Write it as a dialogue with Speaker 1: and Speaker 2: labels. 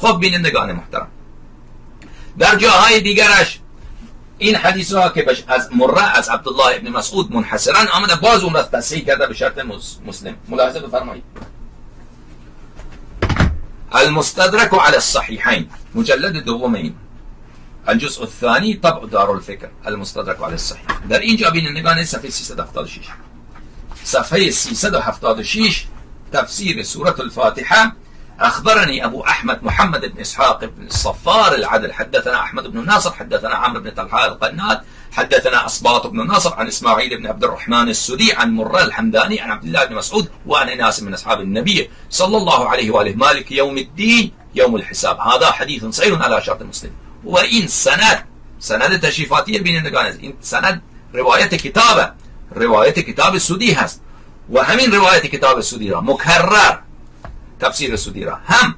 Speaker 1: خب بینندگان محترم، در جاهای دیگرش این حدیث ها که از مره از عبدالله ابن مسعود منحصرا آمده، باز اون را تصحیح کرده به شرط مسلم. ملاحظه بفرمایید. المستدرك على الصحيحين مجلد دوم این الجزء الثاني طبع دار الفكر المستدرك على الصحيح. در اینجا بینندگان صفحه 376 صفحه 376 تفسیر سورة الفاتحة. أخبرني أبو أحمد محمد بن إسحاق بن الصفار العدل حدثنا أحمد بن ناصر حدثنا عمرو بن طلحة القناد حدثنا أصباط بن ناصر عن إسماعيل بن عبد الرحمن السدي عن مرة الحمداني عن عبد الله بن مسعود وعن ناس من أصحاب النبي صلى الله عليه وآله مالك يوم الدين يوم الحساب. هذا حديث صحيح على شرط مسلم. وإن سند تشريفاتي بینندگان، این سند روایت کتاب سدی هست و همین روایت کتاب سدی را مکرر تفسیر سدی را هم